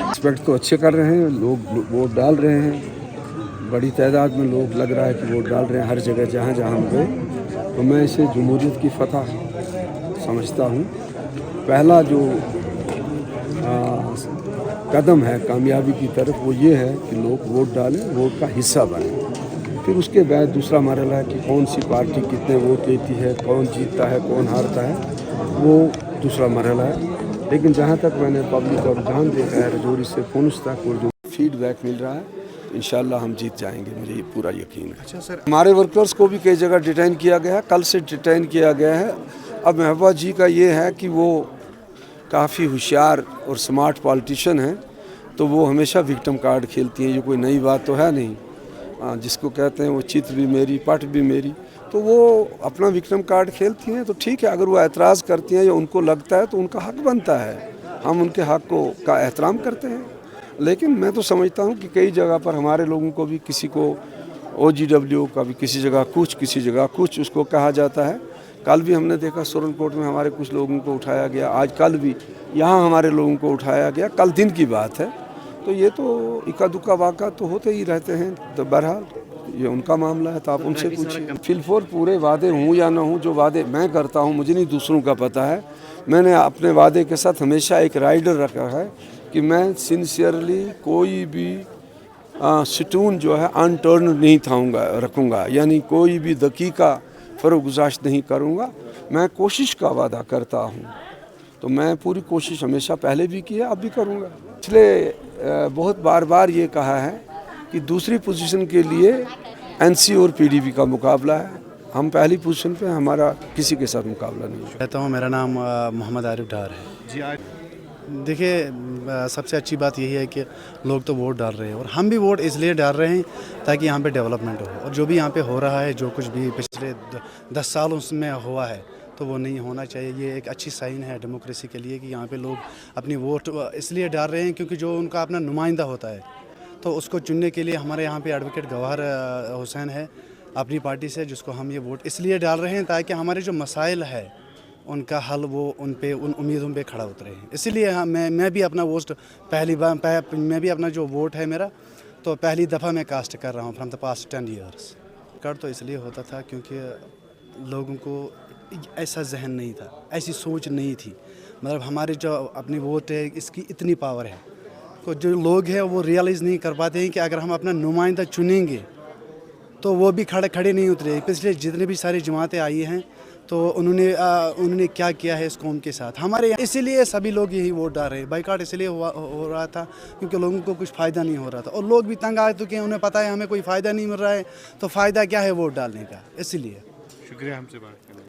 Expect تو اچھے کر رہے ہیں لوگ، ووٹ ڈال رہے ہیں، بڑی تعداد میں لوگ لگ رہا ہے کہ ووٹ ڈال رہے ہیں ہر جگہ جہاں جہاں ہم گئے، تو میں اسے جمہوریت کی فتح سمجھتا ہوں۔ پہلا جو قدم ہے کامیابی کی طرف وہ یہ ہے کہ لوگ ووٹ ڈالیں، ووٹ کا حصہ بنیں، پھر اس کے بعد دوسرا مرحلہ ہے کہ کون سی پارٹی کتنے ووٹ لیتی ہے، کون جیتتا ہے کون ہارتا ہے، وہ دوسرا مرحلہ ہے۔ لیکن جہاں تک میں نے پبلک کا رجحان دیکھا ہے رجوری سے پونچھ تک، اور جو فیڈ بیک مل رہا ہے انشاءاللہ ہم جیت جائیں گے، مجھے یہ پورا یقین ہے۔ اچھا سر، ہمارے ورکرز کو بھی کئی جگہ ڈیٹین کیا گیا ہے، کل سے ڈیٹین کیا گیا ہے۔ اب محبوبہ جی کا یہ ہے کہ وہ کافی ہوشیار اور سمارٹ پالیٹیشین ہیں، تو وہ ہمیشہ وکٹم کارڈ کھیلتی ہیں، یہ کوئی نئی بات تو ہے نہیں، جس کو کہتے ہیں وہ چت بھی میری پٹ بھی میری، تو وہ اپنا وکٹم کارڈ کھیلتی ہیں۔ تو ٹھیک ہے، اگر وہ اعتراض کرتی ہیں یا ان کو لگتا ہے تو ان کا حق بنتا ہے، ہم ان کے حق کا احترام کرتے ہیں۔ لیکن میں تو سمجھتا ہوں کہ کئی جگہ پر ہمارے لوگوں کو بھی، کسی کو OGW کا بھی کسی جگہ کچھ کسی جگہ کچھ اس کو کہا جاتا ہے۔ کل بھی ہم نے دیکھا سورن کوٹ میں ہمارے کچھ لوگوں کو اٹھایا گیا، آج کل بھی یہاں ہمارے لوگوں کو اٹھایا گیا، کل دن کی بات ہے۔ تو یہ تو اکا دکا واقعہ تو ہوتے ہی رہتے ہیں، تو بہرحال یہ ان کا معاملہ ہے، تو آپ ان سے پوچھیں۔ فی الفور پورے وعدے ہوں یا نہ ہوں، جو وعدے میں کرتا ہوں مجھے نہیں دوسروں کا پتہ ہے، میں نے اپنے وعدے کے ساتھ ہمیشہ ایک رائڈر رکھا ہے کہ میں سنسیئرلی کوئی بھی سٹون جو ہے ان ٹرن نہیں رکھوں گا، یعنی کوئی بھی دقیقہ فروگزاشت نہیں کروں گا، میں کوشش کا وعدہ کرتا ہوں، تو میں پوری کوشش ہمیشہ پہلے بھی کی ہے، اب بھی کروں گا۔ پچھلے بہت بار یہ کہا ہے کہ دوسری پوزیشن کے لیے NC اور PDP کا مقابلہ ہے، ہم پہلی پوزیشن پہ، ہمارا کسی کے ساتھ مقابلہ نہیں ہے۔ کہتا ہوں میرا نام محمد عارف ڈار ہے جی۔ دیکھیے، سب سے اچھی بات یہی ہے کہ لوگ تو ووٹ ڈال رہے ہیں، اور ہم بھی ووٹ اس لیے ڈال رہے ہیں تاکہ یہاں پہ ڈیولپمنٹ ہو، اور جو بھی یہاں پہ ہو رہا ہے، جو کچھ بھی پچھلے 10 سالوں میں ہوا ہے تو وہ نہیں ہونا چاہیے۔ یہ ایک اچھی سائن ہے ڈیموکریسی کے لیے کہ یہاں پہ لوگ اپنی ووٹ اس لیے ڈال رہے ہیں کیونکہ جو ان کا اپنا نمائندہ ہوتا ہے تو اس کو چننے کے لیے ہمارے یہاں پہ ایڈوکیٹ گوہر حسین ہے اپنی پارٹی سے، جس کو ہم یہ ووٹ اس لیے ڈال رہے ہیں تاکہ ہمارے جو مسائل ہے ان کا حل وہ ان امیدوں پہ کھڑا اترے ہیں۔ اسی لیے میں بھی اپنا ووٹ میں بھی اپنا جو ووٹ ہے میرا تو پہلی دفعہ میں کاسٹ کر رہا ہوں فرام دا پاسٹ 10 ایئرس۔ کر تو اس لیے ہوتا تھا کیونکہ لوگوں کو ایسا ذہن نہیں تھا، ایسی سوچ نہیں تھی، مطلب ہمارے جو اپنی ووٹ ہے اس کی اتنی پاور ہے، تو جو لوگ ہیں وہ ریئلائز نہیں کر پاتے ہیں کہ اگر ہم اپنا نمائندہ چنیں گے تو وہ بھی کھڑے نہیں اترے۔ پچھلے جتنے بھی ساری جماعتیں آئی ہیں تو انہوں نے کیا کیا ہے اس قوم کے ساتھ ہمارے یہاں، اسی لیے سبھی لوگ یہی ووٹ ڈال رہے ہیں۔ بائیکاٹ اس لیے ہو رہا تھا کیونکہ لوگوں کو کچھ فائدہ نہیں ہو رہا تھا، اور لوگ بھی تنگ آ چکے ہیں، انہیں پتہ ہے ہمیں کوئی فائدہ نہیں مل رہا ہے، تو فائدہ کیا ہے ووٹ ڈالنے کا، اسی لیے۔ شکریہ ہم سے بات کرنے